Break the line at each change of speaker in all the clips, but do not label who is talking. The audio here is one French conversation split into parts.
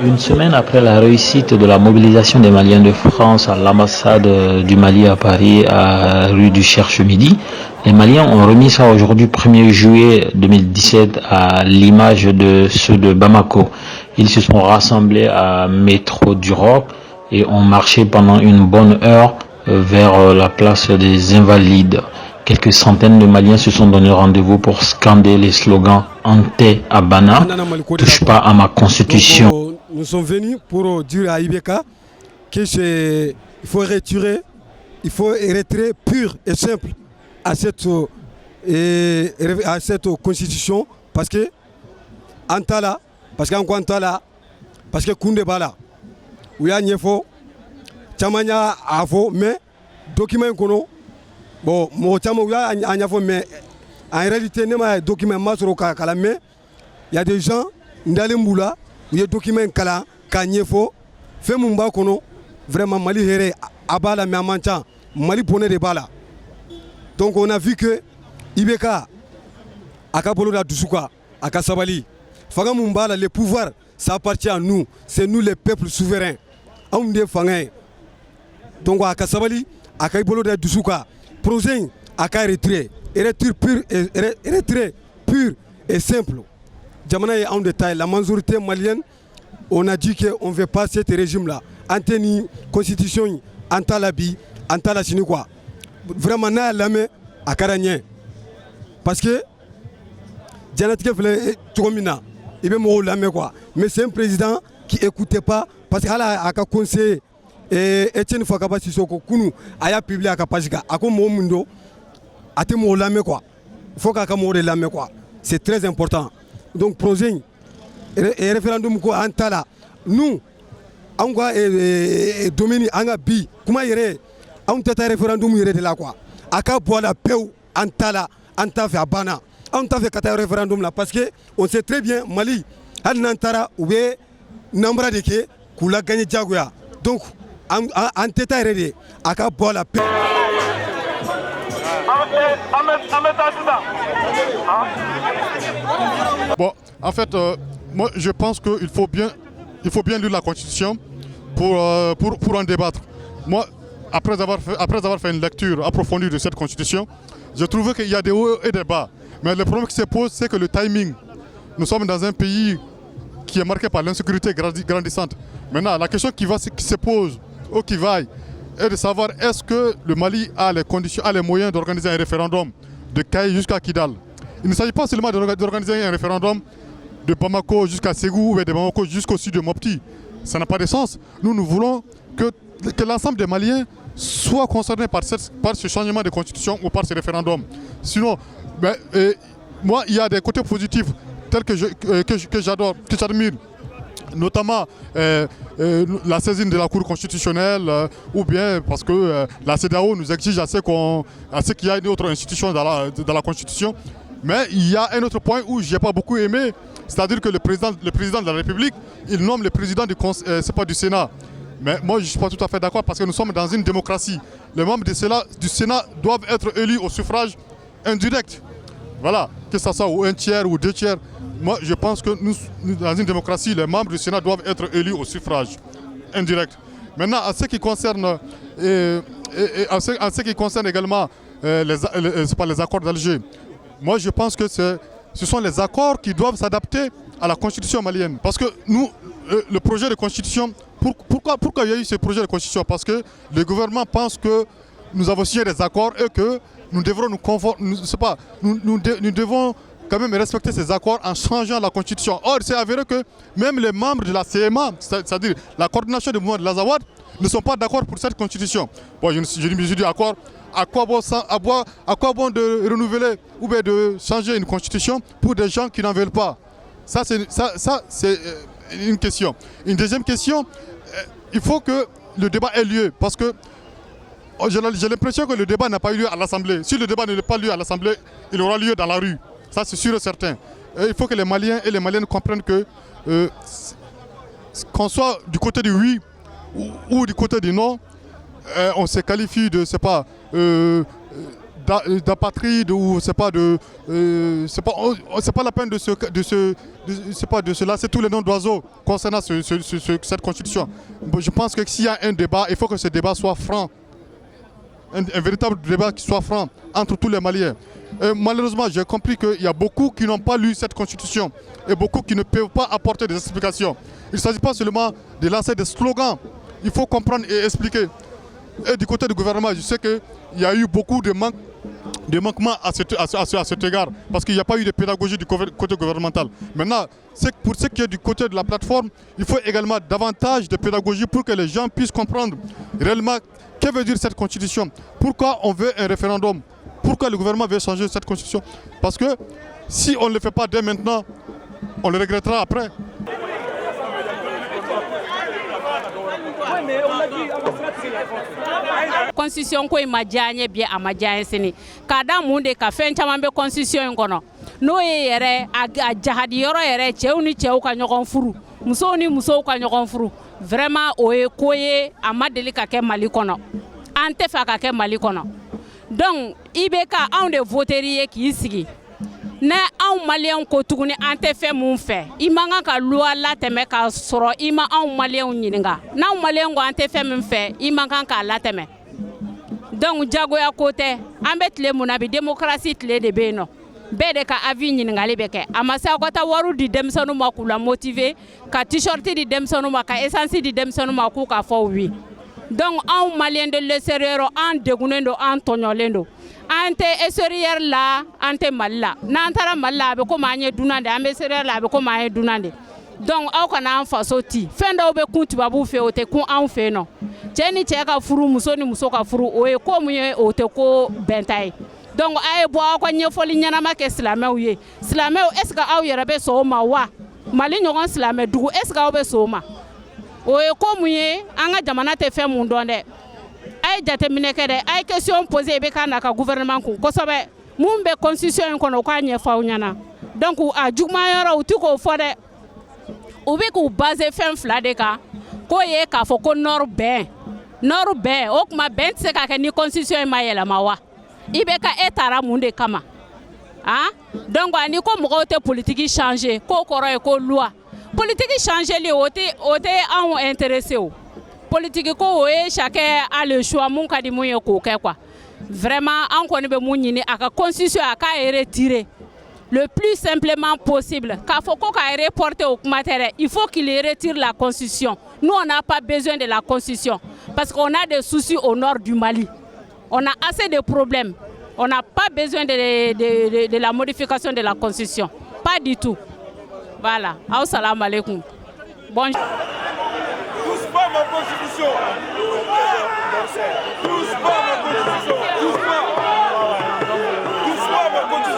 Une semaine après la réussite de la mobilisation des Maliens de France à l'ambassade du Mali à Paris, à rue du Cherche-Midi, les Maliens ont remis ça aujourd'hui 1er juillet 2017 à l'image de ceux de Bamako. Ils se sont rassemblés à Métro du Roc et ont marché pendant une bonne heure vers la place des Invalides. Quelques centaines de Maliens se sont donné rendez-vous pour scander les slogans Ante Abana, touche pas à ma constitution.
Donc, nous sommes venus pour dire à Ibeka qu'il faut retirer, il faut retirer pur et simple à cette constitution parce que Antala, parce qu'Antala, parce que Koundé Bala, où il y a Niefo, Chamanya Afo, mais document kono. Bon, moi, mais en réalité, il y a des documents mais il y a des gens qui ont des documents qui ont fait Mumba Kono, vraiment Mali Here, Abala, Miamancha, Mali Pone de Bala. Donc on a vu que Ibeka, Akapolo da Dusuka, Akasabali, Faga Mumbala, le pouvoir, ça appartient à nous, c'est nous les peuples souverains. Donc Akasabali, Akapolo da Dusuka, projet à retrait, retrait pur et simple. Jamana est en détail. La majorité malienne, on a dit qu'on ne veut pas ce régime-là. Anteni, constitution, antalabi, antalasini quoi. Vraiment, n'a l'âme à Karanien. Parce que, Janatike Flé, Tchomina, il veut mourir l'âme quoi. Mais c'est un président qui n'écoutait pas, parce qu'il a conseillé. Et Etienne Fakaba Sissoko Kounou a publié à Kapajika. A comme Momundo, a été mort l'âme quoi. Il faut qu'à mourir l'âme quoi. C'est très important. Donc, projet, et référendum quoi, Antala. Nous, on va dominer, on a bi. Comment il est? On t'a référendum, il est de là quoi. A qu'à boire la paix, Antala, Anta fait Abana. On t'a fait qu'à référendum là. Parce que on sait très bien, Mali, Nantara, ou bien Nambra de Ké, Koula gagné Djagoya. Donc, en tête à aider à cas boire la paix.
Bon, en fait, moi je pense qu'il faut bien lire la Constitution pour en débattre. Moi, après avoir fait une lecture approfondie de cette Constitution, je trouvais qu'il y a des hauts et des bas. Mais le problème qui se pose, c'est que le timing. Nous sommes dans un pays qui est marqué par l'insécurité grandissante. Maintenant, la question qui se pose, ou qui vaille, est de savoir est-ce que le Mali a les conditions, a les moyens d'organiser un référendum de Kaï jusqu'à Kidal. Il ne s'agit pas seulement d'organiser un référendum de Bamako jusqu'à Ségou ou de Bamako jusqu'au sud de Mopti. Ça n'a pas de sens. Nous voulons que l'ensemble des Maliens soient concernés par ce changement de constitution ou par ce référendum. Sinon, moi, il y a des côtés positifs tels que j'adore, que j'admire. Notamment la saisine de la Cour constitutionnelle ou bien parce que la CEDEAO nous exige à ce qu'il y ait une autre institution dans la Constitution. Mais il y a un autre point où je n'ai pas beaucoup aimé, c'est-à-dire que le président de la République, il nomme le président du Sénat. Mais moi, je ne suis pas tout à fait d'accord parce que nous sommes dans une démocratie. Les membres du Sénat doivent être élus au suffrage indirect. Voilà, que ce soit ou un tiers ou deux tiers. Moi, je pense que nous, dans une démocratie, les membres du Sénat doivent être élus au suffrage indirect. Maintenant, en ce qui concerne, également les accords d'Alger, moi, je pense que ce sont les accords qui doivent s'adapter à la constitution malienne. Parce que nous, le projet de constitution, pourquoi il y a eu ce projet de constitution? Parce que le gouvernement pense que nous avons signé des accords et que nous devrons nous devons quand même respecter ces accords en changeant la constitution. Or, c'est avéré que même les membres de la CMA, c'est-à-dire la coordination du mouvement de l'Azawad, ne sont pas d'accord pour cette constitution. Bon, je me suis dit, à quoi bon de renouveler ou bien de changer une constitution pour des gens qui n'en veulent pas? Ça, c'est une question. Une deuxième question, il faut que le débat ait lieu parce que j'ai l'impression que le débat n'a pas eu lieu à l'Assemblée. Si le débat n'a pas lieu à l'Assemblée, il aura lieu dans la rue. Ça, c'est sûr et certain. Et il faut que les Maliens et les Maliennes comprennent que qu'on soit du côté du oui ou du côté du non, on se qualifie de, d'apatride ou c'est pas la peine de se lasser tous les noms d'oiseaux concernant cette constitution. Je pense que s'il y a un débat, il faut que ce débat soit franc. Un véritable débat qui soit franc entre tous les Maliens. Malheureusement, j'ai compris qu'il y a beaucoup qui n'ont pas lu cette constitution et beaucoup qui ne peuvent pas apporter des explications. Il ne s'agit pas seulement de lancer des slogans. Il faut comprendre et expliquer. Et du côté du gouvernement, je sais qu'il y a eu beaucoup de manquements à cet égard, parce qu'il n'y a pas eu de pédagogie du côté gouvernemental. Maintenant, pour ce qui est du côté de la plateforme, il faut également davantage de pédagogie pour que les gens puissent comprendre réellement que veut dire cette constitution. Pourquoi on veut un référendum? Pourquoi le gouvernement veut changer cette constitution? Parce que si on ne le fait pas dès maintenant, on le regrettera après.
Constitution ko ma diagne bien a ma diagne sini kada munde ka fen chama be constitution kono no yere a jahadi yoro yere chew ni chew ka nyokon furu muso ni muso ka nyokon furu vraiment oye koye amadeli ka ke Mali kono ante fa ka ke Mali kono donc ibeka on de voterier ki sigi ne anw malien ko tuguni ante fe mun fe imanga ka loi la teme ka soro ima anw malien nyininga na anw malien go ante fe mun fe imanga ka la teme donc jagoya kote ambet le munabi démocratie tle de beno bede ka avi nyiningali beke amasa ko ta waru di demsonu makula motiver ka t-shirt di demsonu maka essence di demsonu maku ka fo wi donc anw malien de l'extérieur en degunendo en tonyolendo ante extérieur la ante malla nantara malla be ko manye dunande ambe extérieur la be ko manye dunande donc aw kana an faso ti fenda be kunti babu fe ote kun an fe no jeni che ka furu muso ni muso ka furu o e ko munye ote ko bentai donc ay bo ko nyefoli nyana ma ke islamew ye islamew est ce que aw yere be so ma wa mali nyogon islamew dugu est ce que aw be so ma o e ko munye anga jamana te fe mun donde ay jate minekede ay question posée be kana ka gouvernement ko kosobe mum be constitution ko no ko nyefaw nyana donc a jugma yoro uti ko fode ubi ku base fem flade ka ko ye ka fo ko nord ben o kuma ben se ka ke ni constitution ma yela mawa ibe ka etara munde kama ah donc ani ko mo te politique changer ko koro e ko loi politique changer li ote en intéressé o politique ko oye chacun a le choix mun ka di mun ye ko ke quoi vraiment an ko ne be mun nyini aka constitution aka retirer le plus simplement possible. Il faut qu'il retire la constitution. Nous, on n'a pas besoin de la constitution parce qu'on a des soucis au nord du Mali. On a assez de problèmes. On n'a pas besoin de la modification de la constitution. Pas du tout. Voilà. Assalamu alaikum. Bonjour.
Touche pas ma constitution. Touche pas ma constitution. Touche pas ma constitution.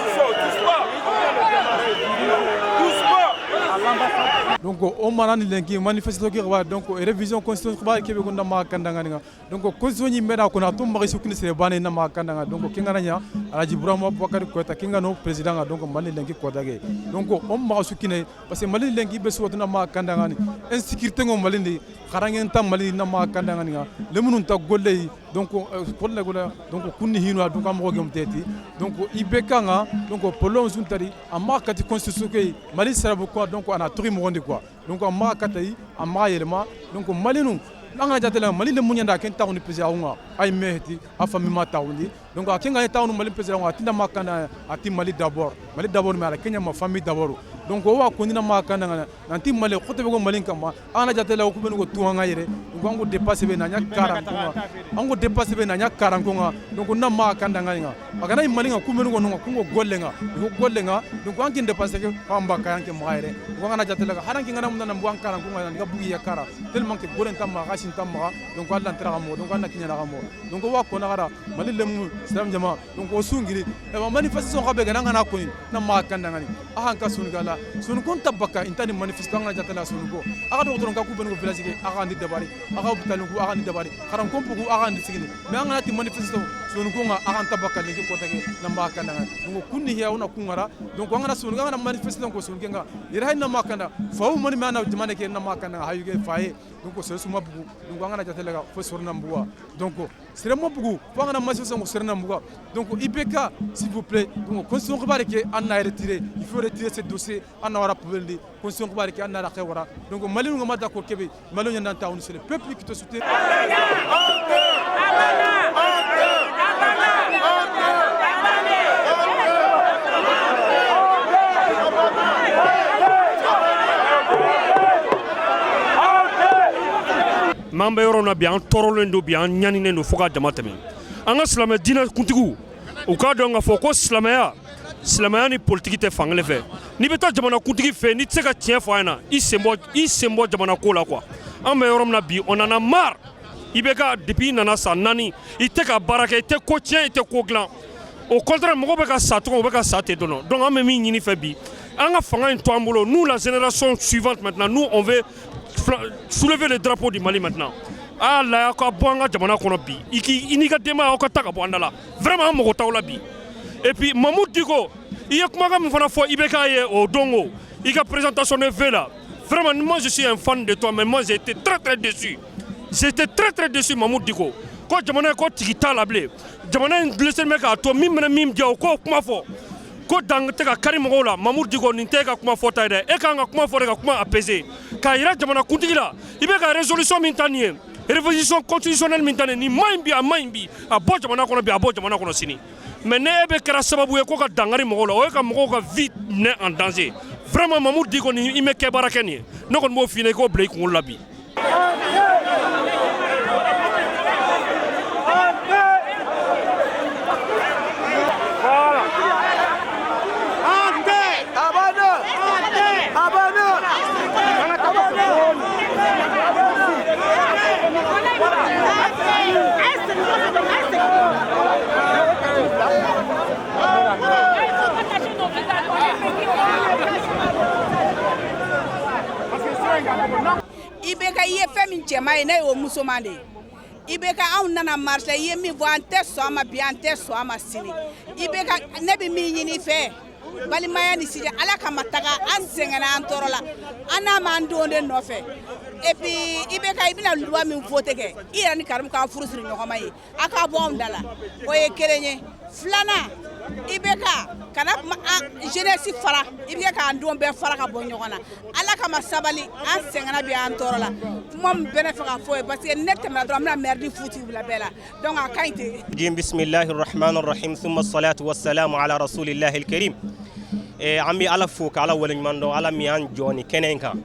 Donc on m'a dit que manifestation qui va donc révision constitutionnelle qui va ma kandanga donc constitution ni mera ko na to mari sukuni se bane na ma kandanga donc kinga nya alaji burama bakari ko ta kinga no président donc mali lengi ko dage donc on ma sukine parce que mali lengi be so na ma kandanga ni insécurité ngo mali ni kharangen tam mali na ma kandanga ni le munun ta golle donc kolle gola donc kunni hino donc am rogem teti donc ibeka nga donc polon suntari amma kati constitution ke mali sarabu ko donc ana tori mo ndi quoi donc amma katai amma yelma donc mali nu anga jatela mali le munyanda ken taw ni président ay mehti afami ma tawli donc akinga taw no mali président atinda makana ati mali d'abord mais ala kenya ma famille d'abord donc o wa konina makana nanti mali khote be go mali kama ana jatela ko ben go tuanga yere donc ango dépasser be na nya 40 ango dépasser be na nya 40 donc na makanda nga akana mali nga kumenu go no ko gollenga donc anki dépasser ke pamba kayanke maire donc ana jatela haranki ngana mun na mbuan 40 nga bugi ya kara tellement que golen tam gashin tam donc Allah ntara mo donc ana kinya na mo donc wa ko na gara mali lemu islam jama donc o sungiri e manifestation ga be ga na ko na makanda ngani ahan ka sungala sun kon tabaka intani manifestation nga jatala sun go aga do to ku ben go village ke aga ndi dabari aga hospital ku aga ndi dabari karam ko ku aga ndi sigini me anga ti manifestation sun ko nga aga tabaka le ko tage na makanda ngani donc kunni hiya una kungara donc anga sun nga na manifestation ko sun nga ira na makanda fawu mani mana jamane ke na makanda hayuge faye donc so suma bugu donc anga jatala ga fo sorna mbuwa donc sere mo bugu fo anga manifestation ko sorna Donc IBK, s'il vous plaît, donc constitution qui en a retiré, il faut retirer ce dossier, en aura pour le constitution qui en a la Khewara. Donc Mali nous m'a d'accord Québec, Mali nous entend, c'est le peuple qui te soutient.
Mamba yɔrɔ na bi an tɔɔrɔlen don bi an ɲaninen don fo ka dama tɛmɛ an ka silamɛ diinɛ kuntigiw u k'a dɔn k'a fɔ ko silamɛya ni politiki tɛ fankelen fɛ n'i bɛ taa jamana kuntigi fɛ n'i tɛ se ka tiɲɛ fɔ an na i sen bɔ jamana ko la quoi an bɛ yɔrɔ min na bi on en a marre i bɛ ka depuis i nana san 4 i tɛ ka baara kɛ i tɛ ko tiɲɛ i tɛ ko dilan au contraire mɔgɔw bɛ ka sa tɔgɔ u bɛ ka sa ten dɔrɔn donc an bɛ min ɲini fɛ bi an ka fanga in to an bolo nous la génération suivante maintenant nous on veut soulever le drapeau du Mali maintenant. Ah là, ka bɔ an ka jamana kɔnɔ bi i n'i ka denbaya aw ka ta ka bɔ an da la vraiment an mago t'aw la bi et puis Mamoudou Dicko i ye kumakan min fana fɔ IBK ye o don o i ka présentation de vœux là vraiment moi je suis un fan de toi mais moi j'ai été très déçu j'étais très déçu Mamoudou Dicko ko jamana ko tigi t'a la bilen jamana in gilisen bɛ k'a to min mana min diya o k'o kuma fɔ ko dan tɛ ka kari mɔgɔw la Mamoudou Dicko nin tɛ ka kuma fɔta ye dɛ e kan ka kuma fɔ de ka kuma apaiser k'a yira jamana kuntigi la i bɛ ka résolution min ta nin ye révision constitutionnelle min ta nin ye nin maɲi bi a maɲi bi a bɔ jamana kɔnɔ bi a bɔ jamana kɔnɔ sini mais ne e bɛ kɛra sababu ye ko ka dangari mɔgɔw la o ye ka mɔgɔw ka vie minɛ en danger vraiment Mamoudou Dicko nin i mɛ kɛ baara kɛ nin ye ne kɔni b'o f'i ɲɛna i k'o bila i kunkolo la bi.
IBK ye fɛn min cɛman ye ne y'o musoman de ye IBK anw nana marché i ye min fɔ an tɛ sɔn a ma bi an tɛ sɔn a ma sini IBK ne bɛ min ɲini fɛ balimaya ni sidi ala kama taga an sɛgɛnna an tɔɔrɔ la an n'a m'an denw de nɔfɛ et puis IBK i bɛna loi min voté kɛ i yɛrɛ ni Karimu k'an furu siri ɲɔgɔn ma ye a k'a bɔ anw da la o ye kelen ye filanan IBK kana jeunesse fara IBK k'an denw bɛɛ fara ka bɔ ɲɔgɔn na ala kama sabali an sɛgɛnna bi an tɔɔrɔ la kuma min bɛ ne fɛ ka fɔ ye parce que ne tɛmɛna dɔrɔn an bɛna merdi futi bila bɛɛ la donc a ka ɲi ten.
Bismillahi rahmani rahim thumma salatu wassalamu ala rasulillahi alkarim an bɛ ala fo ka ala waleɲuman dɔn ala min y'an jɔ nin kɛnɛ in kan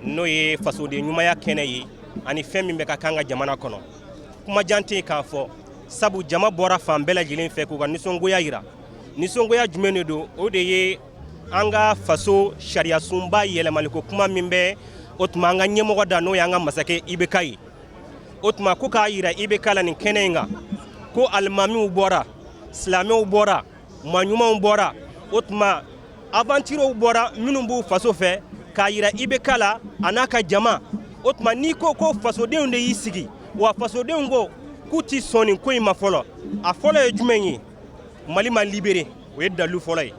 n'o ye fasoden ɲumanya kɛnɛ ye ani fɛn min bɛ ka kan ka jamana kɔnɔ kuma jan tɛ k'a fɔ sabu jama bɔra fan bɛɛ lajɛlen fɛ k'u ka nisɔngoya jira nisɔngoya jumɛn de don o de ye an ka faso sariya sunba yɛlɛmaliko kuma min bɛ o tuma an ka ɲɛmɔgɔ da n'o y'an ka masakɛ IBK ye o tuma ko k'a jira IBK la nin kɛnɛ in kan ko alimamiw bɔra silamɛw bɔra maɲumanw bɔra o tuma aventurew bɔra minnu b'u faso fɛ k'a jira IBK la a n'a ka jama o tuma n'i ko ko fasodenw de y'i sigi wa fasodenw ko k'u ti sɔn nin ko in ma fɔlɔ a fɔlɔ ye jumɛn ye Mali ma libéré o ye dalilu fɔlɔ ye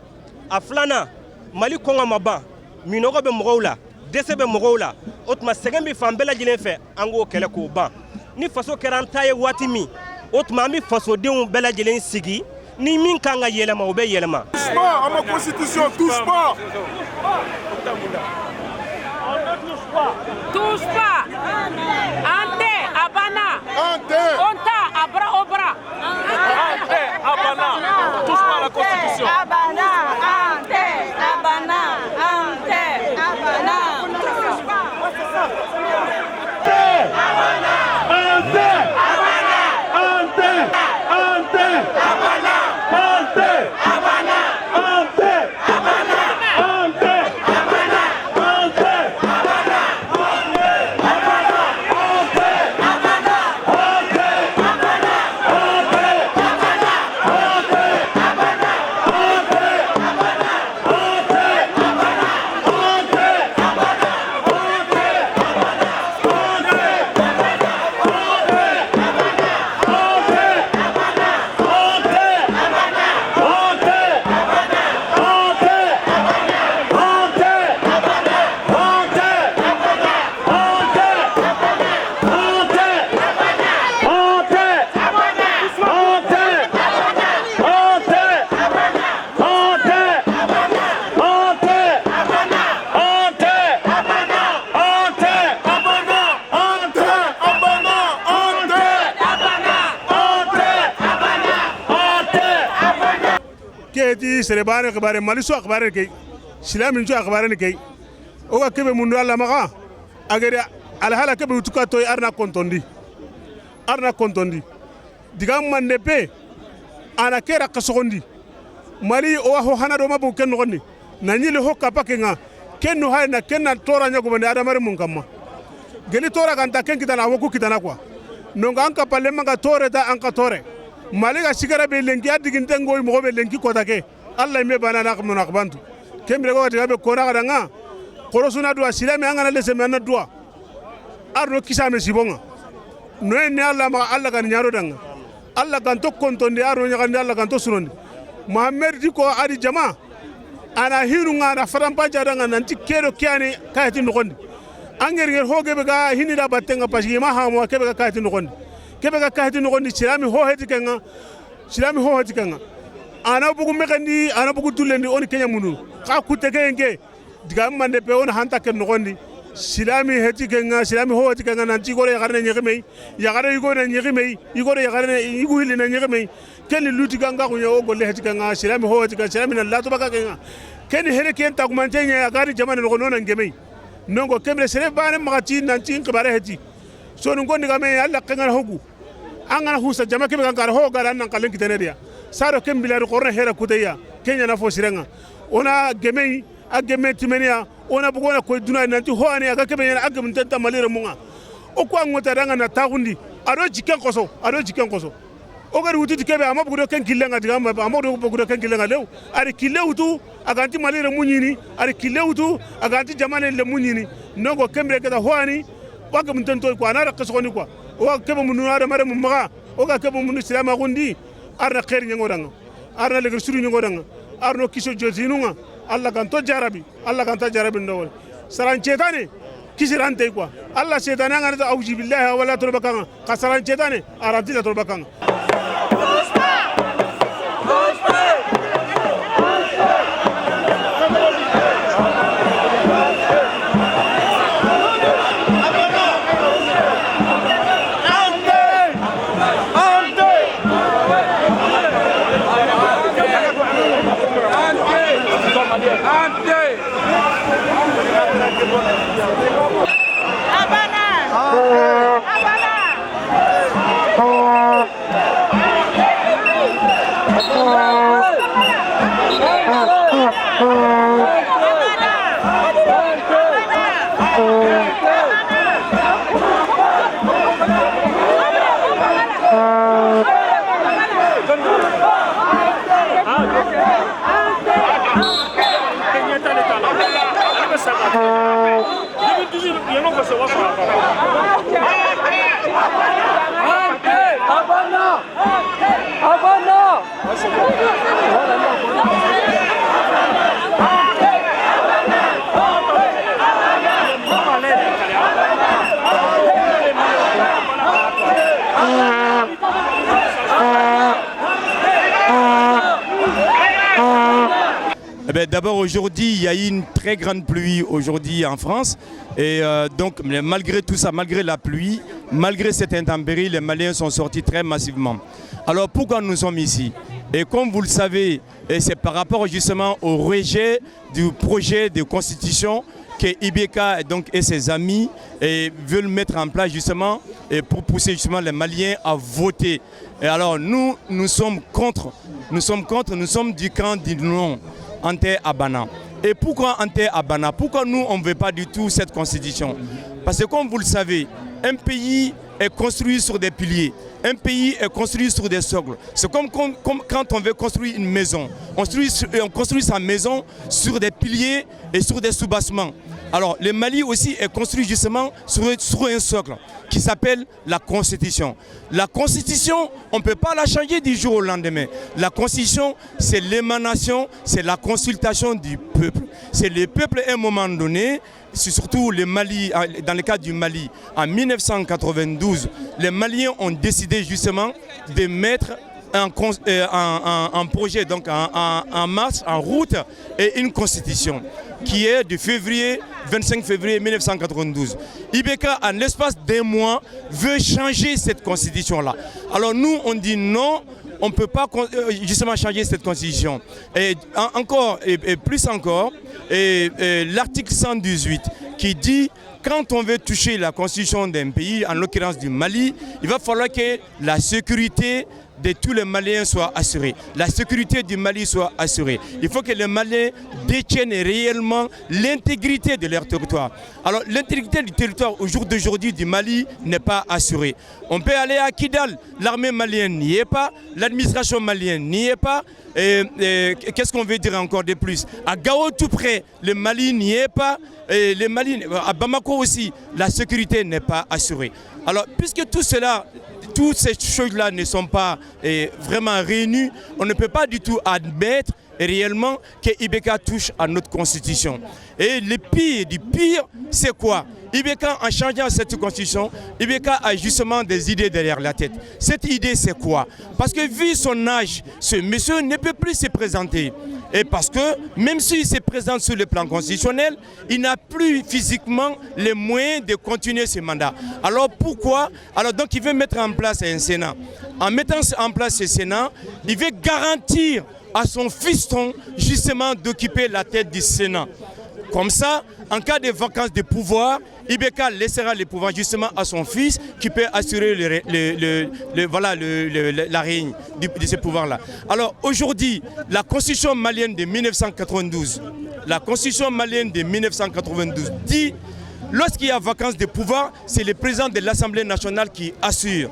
a filanan Mali kɔngɔ ma ban minɔgɔ bɛ mɔgɔw la dɛsɛ bɛ mɔgɔw la o tuma sɛgɛn bɛ fan bɛɛ lajɛlen fɛ an k'o kɛlɛ k'o ban ni faso kɛra an ta ye waati min o tuma an bɛ fasodenw bɛɛ lajɛlen sigi ni min kan ka yɛlɛma o bɛ yɛlɛma.
Touche pas à ma constitution, touche pas.
Touche pas. Ante, abana.
Ante.
Onta, abra, obra.
Ante, abana. Touche pas à la constitution.
Abana, ante, abana, ante, abana.
ti serebane khabare maliso khabare ke silami njo khabare ke o ka kebe mundu alla maka agere alhala kebe utuka toy arna kontondi diga mande pe ana kera kasogondi mali o ho hana do mabu ken nogondi nanyile ho kapake nga kenno hay na kenna tora nyago bande adamare mun kamma geli tora kan ta ken kitana woku kitana kwa nonga anka palle manga tore ta anka tore mali ga sigara be lengi adigin tengo mo be lengi kota ke alla me banana ko mun akbantu kembre go ta be kona kada nga korosuna dua silame angana lese menna dua arno kisame sibonga no ne alla ma alla kan nyaro danga alla kan to kontonde arno nyakande alla kan to sunondi Mohamed diko adi jama ana hirunga na farampa jadanga nanti kero kiani kayati nokondi anger hoge be ga hinida batenga pashi ma ha mo kebe ga kayati nokondi silami ho heti kenga ana bugu mekandi ana bugu tulendi oni kenya munu ka kuteke nge diga mande pe on hanta ken nokondi silami ho heti kenga nanti gore ya garne nyegeme ya gare yugo na nyegeme igore ya garne igu hili na nyegeme keni luti ganga ko yo golle heti kenga silami ho heti kenga silami na lato baka kenga keni hele ken ta kumantenya ya gari jamane no nona ngeme nongo kemre sere bane magati nanti ngabare heti so ngondi game alla kenga hogu angana husa jama kebe ganga ho gara nan kalen kitenedia saro kembila ro korna hera kuteya kenya na fo sirenga ona gemei ageme timenia ona bugona ko duna nanti ho ani aga kebe yana agem tenta malire munga o ko ngota danga na tagundi ado jiken koso o gari wuti kebe ama bugo ken kilenga diga ama bugo ken kilenga lew ari kilewtu aganti malire munyini ari kilewtu aganti jamane le munyini nogo kembre keda ho ani bagam tento ko anara kasoni ko o kebe munu ara mare mumma o ga kebe munu silama gundi arna khair nyangoranga arna le suru nyangoranga arno kiso jozinunga Allah kan to jarabi ndawol saran cetane kisirante quoi Allah cetane ngana auji billahi wala turbakanga kasaran cetane aranti la turbakanga
D'abord aujourd'hui il y a eu une très grande pluie aujourd'hui en France et donc malgré tout ça, malgré la pluie, malgré cette intempérie, les Maliens sont sortis très massivement. Alors pourquoi nous sommes ici? Et comme vous le savez, c'est par rapport justement au rejet du projet de constitution que Ibeka et ses amis veulent mettre en place justement pour pousser justement les Maliens à voter. Et alors nous sommes contre, nous sommes du camp du non. Ante Abana. Et pourquoi Ante Abana? Pourquoi nous on ne veut pas du tout cette constitution? Parce que comme vous le savez, un pays est construit sur des piliers, un pays est construit sur des socles. C'est comme quand on veut construire une maison, on construit sa maison sur des piliers et sur des soubassements. Alors le Mali aussi est construit justement sur un socle qui s'appelle la Constitution. La Constitution, on ne peut pas la changer du jour au lendemain. La Constitution, c'est l'émanation, c'est la consultation du peuple. C'est le peuple à un moment donné, surtout le Mali, dans le cas du Mali, en 1992, les Maliens ont décidé justement de mettre un projet, donc en marche, en route, et une constitution qui est de 25 février 1992. Ibeka, en l'espace d'un mois, veut changer cette constitution-là. Alors nous, on dit non on ne peut pas justement changer cette constitution. Et plus encore, l'article 118 qui dit quand on veut toucher la constitution d'un pays, en l'occurrence du Mali, il va falloir que la sécurité de tous les Maliens soit assurée. La sécurité du Mali soit assurée. Il faut que les Maliens détiennent réellement l'intégrité de leur territoire. Alors l'intégrité du territoire au jour d'aujourd'hui du Mali n'est pas assurée. On peut aller à Kidal, l'armée malienne n'y est pas, l'administration malienne n'y est pas. Qu'est-ce qu'on veut dire encore de plus? À Gao tout près, le Mali n'y est pas. Les Mali, à Bamako aussi, la sécurité n'est pas assurée. Alors puisque tout cela, toutes ces choses-là ne sont pas vraiment réunies, on ne peut pas du tout admettre réellement que Ibeka touche à notre constitution. Et le pire du pire, c'est quoi? Ibeka, en changeant cette constitution, Ibeka a justement des idées derrière la tête. Cette idée, c'est quoi? Parce que vu son âge, ce monsieur ne peut plus se présenter. Et parce que même s'il se présente sur le plan constitutionnel, il n'a plus physiquement les moyens de continuer ce mandat. Alors pourquoi? Alors donc il veut mettre en place un Sénat. En mettant en place ce Sénat, il veut garantir à son fiston justement d'occuper la tête du Sénat. Comme ça, en cas de vacances de pouvoir, Ibeka laissera le pouvoir justement à son fils qui peut assurer la règne de ce pouvoir-là. Alors aujourd'hui, la constitution malienne de 1992, dit lorsqu'il y a vacances de pouvoir, c'est le président de l'Assemblée nationale qui assure.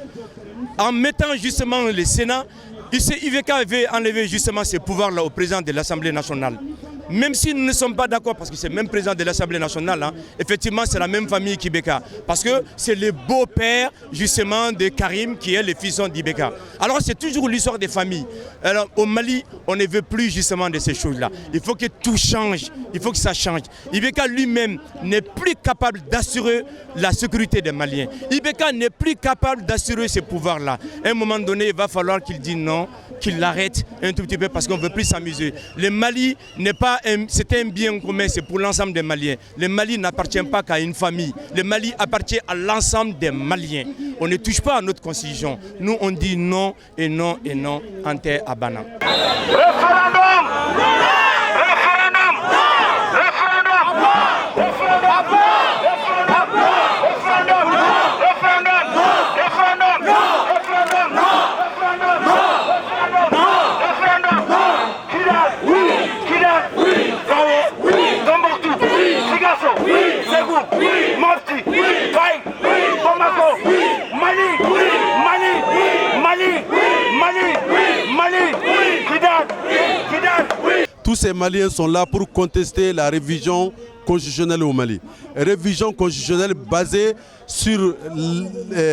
En mettant justement le Sénat, Ibeka avait enlevé justement ce pouvoir-là au président de l'Assemblée nationale. Même si nous ne sommes pas d'accord, parce que c'est le même président de l'Assemblée nationale, effectivement c'est la même famille qu'Ibeka. Parce que c'est le beau-père justement de Karim qui est le fils d'Ibeka. Alors c'est toujours l'histoire des familles. Alors au Mali, on ne veut plus justement de ces choses-là. Il faut que tout change, il faut que ça change. Ibeka lui-même n'est plus capable d'assurer la sécurité des Maliens. Ibeka n'est plus capable d'assurer ce pouvoir-là. À un moment donné, il va falloir qu'il dise non, qu'il l'arrête un tout petit peu parce qu'on ne veut plus s'amuser. Le Mali n'est pas c'est un bien commun, c'est pour l'ensemble des Maliens. Le Mali n'appartient pas qu'à une famille. Le Mali appartient à l'ensemble des Maliens. On ne touche pas à notre constitution. Nous, on dit non et non et non en terre à Bana.
Référendum! Référendum!
Tous ces Maliens sont là pour contester la révision constitutionnelle au Mali. Révision constitutionnelle basée sur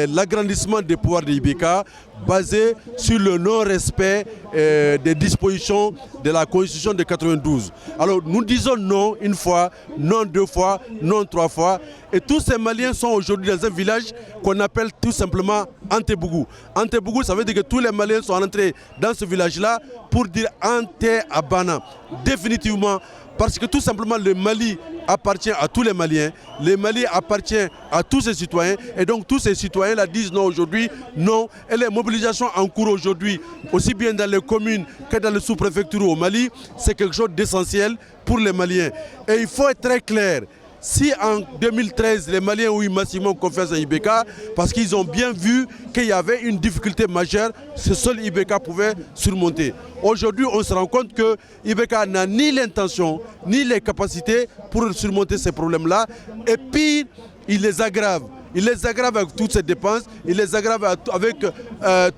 l'agrandissement des pouvoirs de Ibeka, basée sur le non-respect des dispositions de la Constitution de 92. Alors nous disons non une fois, non deux fois, non trois fois. Et tous ces Maliens sont aujourd'hui dans un village qu'on appelle tout simplement Antebougou. Antebougou, ça veut dire que tous les Maliens sont entrés dans ce village-là pour dire Ante Abana. Définitivement, parce que tout simplement le Mali appartient à tous les Maliens, le Mali appartient à tous ses citoyens, et donc tous ces citoyens-là disent non aujourd'hui, non. Et les mobilisations en cours aujourd'hui, aussi bien dans les communes que dans les sous-préfectures au Mali, c'est quelque chose d'essentiel pour les Maliens. Et il faut être très clair. Si en 2013, les Maliens ont eu massivement confiance en Ibeka, parce qu'ils ont bien vu qu'il y avait une difficulté majeure, ce seul Ibeka pouvait surmonter. Aujourd'hui, on se rend compte que Ibeka n'a ni l'intention, ni les capacités pour surmonter ces problèmes-là. Et puis, il les aggrave. Il les aggrave avec toutes ces dépenses, il les aggrave avec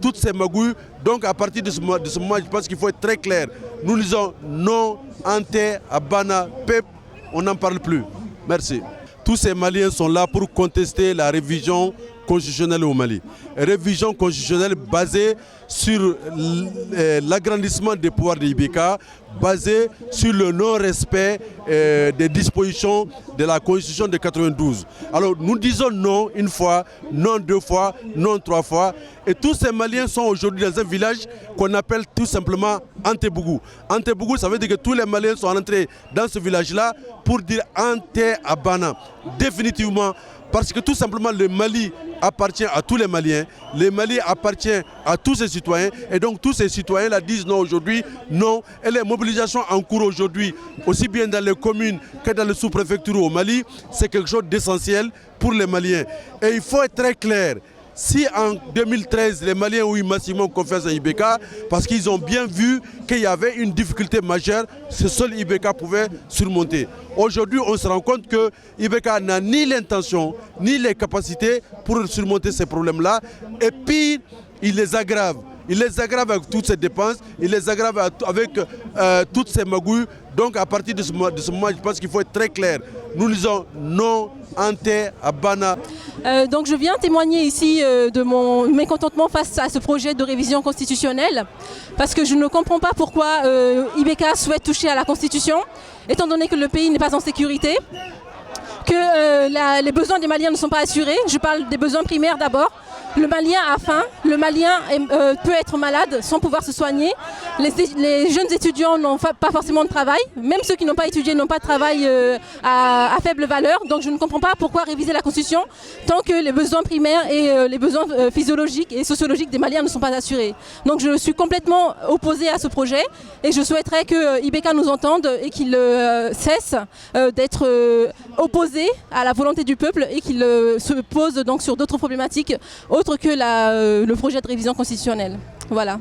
toutes ces magouilles. Donc à partir de ce moment, je pense qu'il faut être très clair. Nous disons non, Ante, Abana, Pep, on n'en parle plus. Merci. Tous ces Maliens sont là pour contester la révision constitutionnelle au Mali. Révision constitutionnelle basée sur l'agrandissement des pouvoirs de Ibeka, basée sur le non-respect des dispositions de la Constitution de 92. Alors nous disons non une fois, non deux fois, non trois fois. Et tous ces Maliens sont aujourd'hui dans un village qu'on appelle tout simplement Antebougou. Antebougou, ça veut dire que tous les Maliens sont entrés dans ce village-là pour dire Ante Abana. Définitivement,
Parce que tout simplement le Mali appartient à tous les Maliens, le Mali appartient à tous ses citoyens et donc tous ces citoyens-là disent non aujourd'hui, non. Et les mobilisations en cours aujourd'hui, aussi bien dans les communes que dans les sous-préfectures au Mali, c'est quelque chose d'essentiel pour les Maliens. Et il faut être très clair. Si en 2013, les Maliens ont eu massivement confiance à Ibeka, parce qu'ils ont bien vu qu'il y avait une difficulté majeure, ce seul Ibeka pouvait surmonter. Aujourd'hui, on se rend compte que Ibeka n'a ni l'intention, ni les capacités pour surmonter ces problèmes-là. Et pire, il les aggrave. Il les aggrave avec toutes ces dépenses, il les aggrave avec toutes ces magouilles. Donc à partir de ce moment, je pense qu'il faut être très clair. Nous disons non, ante, abana.
Donc je viens témoigner ici de mon mécontentement face à ce projet de révision constitutionnelle, parce que je ne comprends pas pourquoi Ibeka souhaite toucher à la Constitution, étant donné que le pays n'est pas en sécurité, que les besoins des Maliens ne sont pas assurés. Je parle des besoins primaires d'abord. Le Malien a faim, le Malien peut être malade sans pouvoir se soigner. Les jeunes étudiants n'ont pas forcément de travail. Même ceux qui n'ont pas étudié n'ont pas de travail à faible valeur. Donc je ne comprends pas pourquoi réviser la Constitution tant que les besoins primaires et les besoins physiologiques et sociologiques des Maliens ne sont pas assurés. Donc je suis complètement opposée à ce projet et je souhaiterais que Ibeka nous entende et qu'il cesse d'être opposé à la volonté du peuple et qu'il se pose donc sur d'autres problématiques autre que le projet de révision constitutionnelle. Voilà.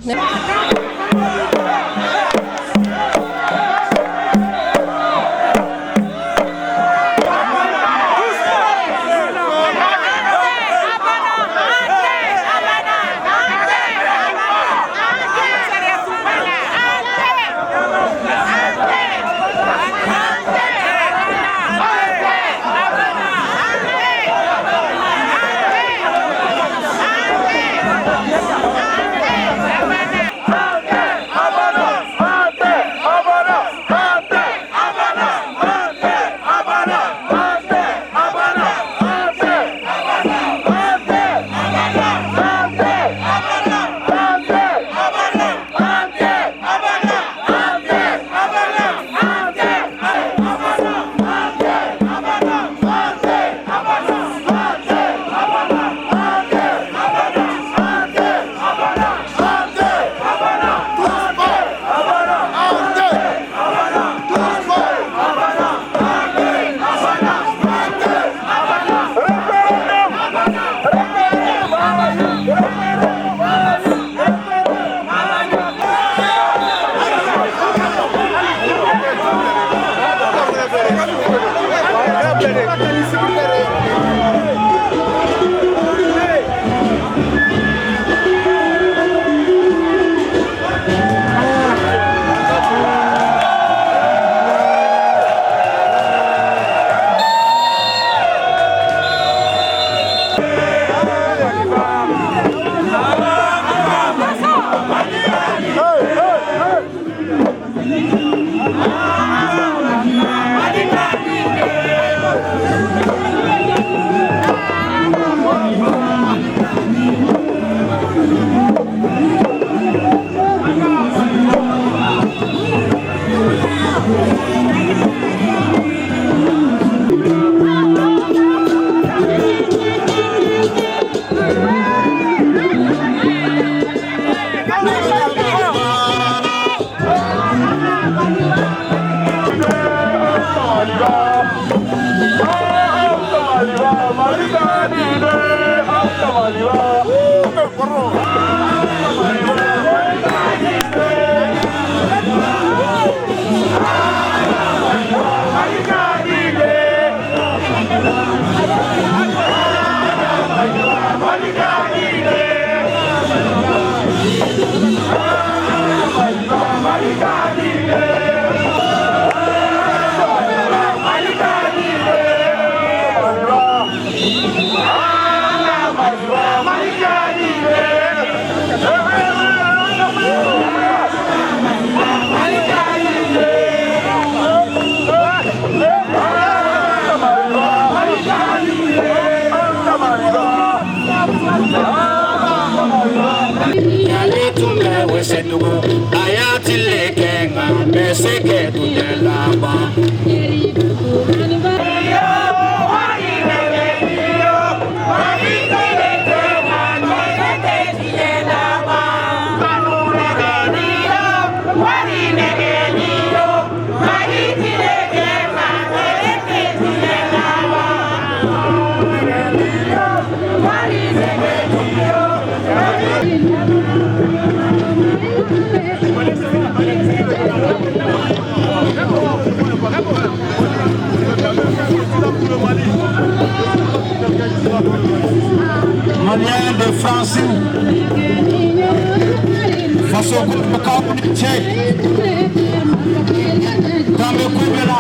Ayati Malien de France, face au groupe Tchèque, dans le couple là.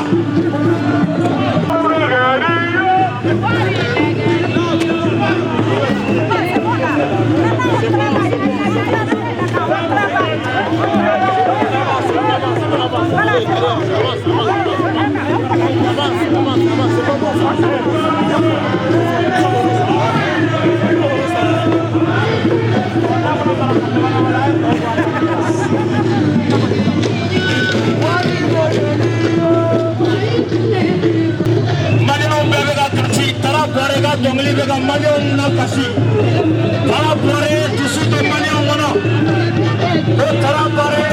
Dongli bega malion na kasi tara pare tusu to malion wono o tara pare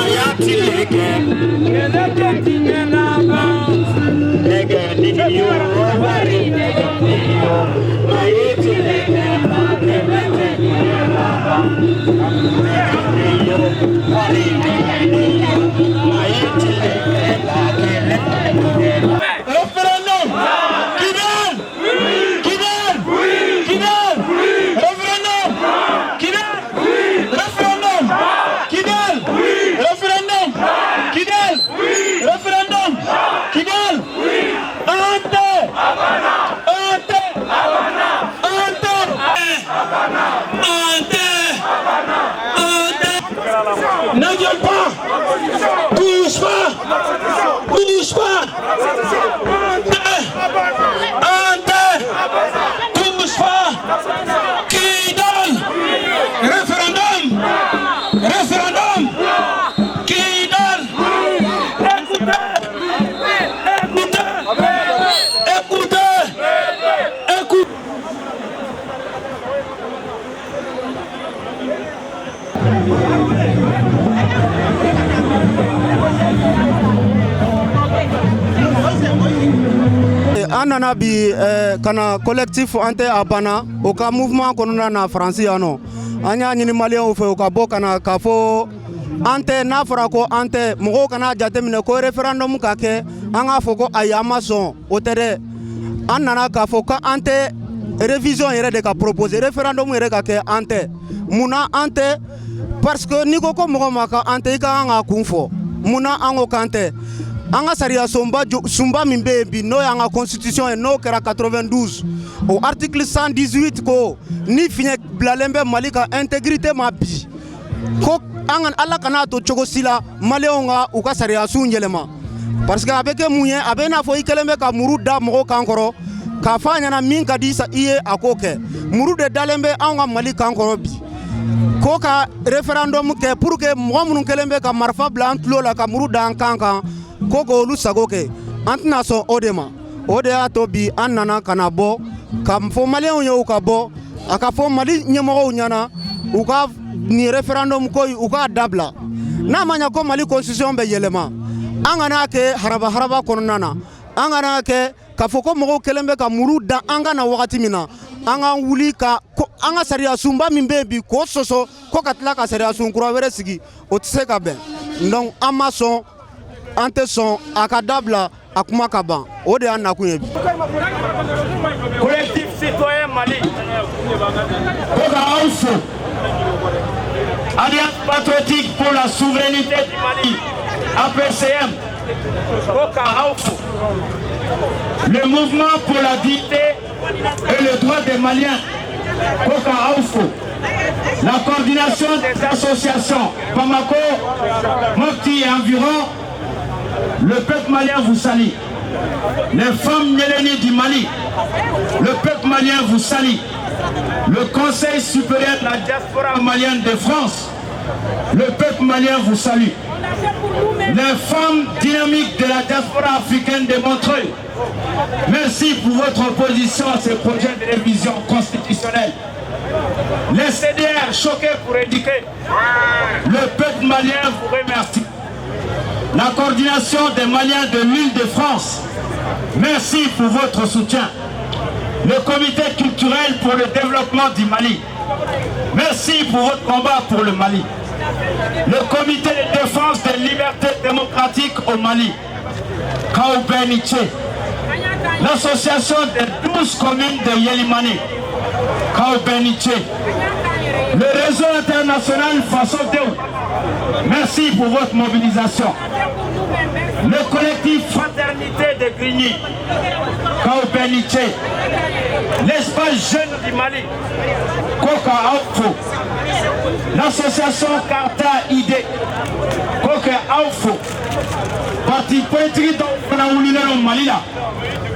ayati leke tingena ba leke niyo bari leke niyo ayati leke Référendum Kidal Kidal Kidal Référendum Kidal Référendum Kidal Référendum Kidal Référendum Kidal Ante Ante Ante Ne viens pas, touche pas, touche pas, touche pas, qui donne, référendum, référendum, qui donne, écoutez, écoutez, écoutez.
An nana bi kana collectif ante a banna o ka mouvement kɔnɔna na Faransi yan nɔ an y'a ɲini maliyɛnw fɛ o ka bɔ kana k'a fɔ an tɛ n'a fɔra ko an tɛ mɔgɔw kana jateminɛ ko référendum ka kɛ an k'a fɔ ko ayi an ma sɔn o tɛ dɛ an nana k'a fɔ ko an tɛ révision yɛrɛ de ka proposer référendum yɛrɛ ka kɛ an tɛ munna an tɛ parce que n'i ko ko mɔgɔ ma ka an tɛ i ka kan k'a kun fɔ munna an ko k'an tɛ an ka sariya sunba min bɛ yen bi n'o y'an ka constitution ye n'o kɛra 92 o article 118 ko ni fiɲɛ bilalen bɛ Mali ka intégrité ma bi ko an ka Ala kana to cogo si la maliyɛnw ka u ka sariya sun yɛlɛma parce que a bɛ kɛ mun ye a bɛ i n'a fɔ i kɛlen bɛ ka muru da mɔgɔw kan kɔrɔ k'a fɔ a ɲɛna min ka di i ye a k'o kɛ muru de dalen bɛ anw ka Mali kan kɔrɔ bi ko ka référendum kɛ pour que mɔgɔ minnu kɛlen bɛ ka marifa bila an tulo la ka muru da an kan kan ko k'olu sago kɛ an tɛna sɔn o de ma o de y'a to bi an nana ka na bɔ ka fɔ maliyɛnw ye u ka bɔ a ka fɔ Mali ɲɛmɔgɔw ɲɛna u ka nin référendum ko u k'a dabila n'a ma ɲɛ ko Mali constitution bɛ yɛlɛma an kana kɛ haraba kɔnɔna na an kana kɛ k'a fɔ ko mɔgɔw kɛlen bɛ ka muru da an ka na wagati min na an ka wuli ka an ka sariya sunba min bɛ yen bi k'o sɔsɔ ko ka tila ka sariya sun kura wɛrɛ sigi o tɛ se ka bɛn donc an ma sɔn an tɛ sɔn a ka dabila a kuma ka ban o de y'a nakun ye bi.
Collectif citoyen Mali ko ka aw fo Alliance patriotique pour la souveraineté du Mali APCM ko ka aw fo le mouvement pour la dignité et le droit des Maliens ko ka aw fo la coordination des associations Bamako, Mopti et environ. Le peuple malien vous salue. Les femmes Néléni du Mali, le peuple malien vous salue. Le Conseil supérieur de la diaspora malienne de France, le peuple malien vous salue. Les femmes dynamiques de la diaspora africaine de Montreuil, merci pour votre opposition à ce projet de révision constitutionnelle. Les CDR choqués pour éduquer. Le peuple malien vous remercie. La coordination des Maliens de l'Île-de-France, merci pour votre soutien. Le comité culturel pour le développement du Mali, merci pour votre combat pour le Mali. Le comité de défense des libertés démocratiques au Mali, Kaoubeniche. L'association des 12 communes de Yelimani, Kaoubeniche. Le réseau international Faso Deo, merci pour votre mobilisation. Le collectif Fraternité de Grigny, Kaoubeniche. L'espace jeune du Mali, Koka Aoufo. L'association Karta ID, Koka Aoufo. Parti politique dont on a voulu au Mali là.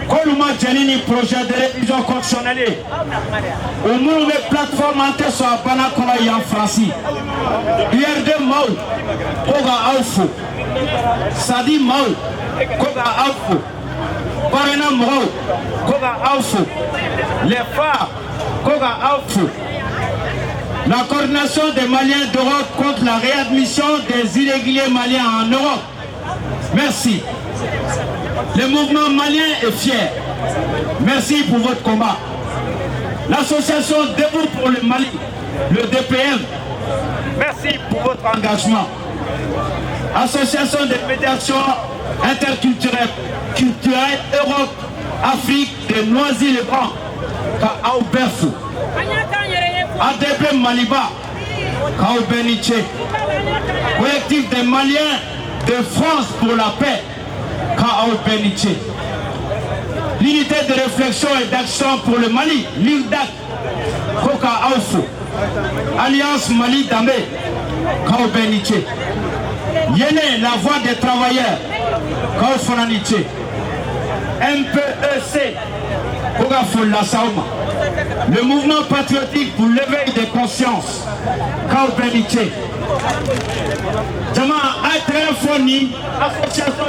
Koluma Djanini, projet de révision constitutionnelle. Au moins, les plateformes entières sont à Banakola et en France. IRD Maou, Koga Aoufo. Sadi Maou, Koga Aoufo. Parena Maou, Koga Aoufo. Les phares, Koga Aoufo. La coordination des Maliens d'Europe contre la réadmission des irréguliers maliens en Europe. Merci. Le mouvement malien est fier. Merci pour votre combat. L'association Debout pour le Mali, le DPM, merci pour votre engagement. Association de médiation interculturelle, Europe, Afrique, de Noisy-le-Grand, Kaoubefou. ADP Maliba, Kaoubeniche. Collectif des Maliens de France pour la paix, Kaoubeniche. L'unité de réflexion et d'action pour le Mali, l'IRDAC, Koka Aoufou. Alliance Mali Damé, Kaoubeniche. Yéné, la voix des travailleurs, Kaoufonaniche. MPEC, Koga Folla Saouma. Le mouvement patriotique pour l'éveil des consciences, Kaoubeniche. Jama Atrefoni, association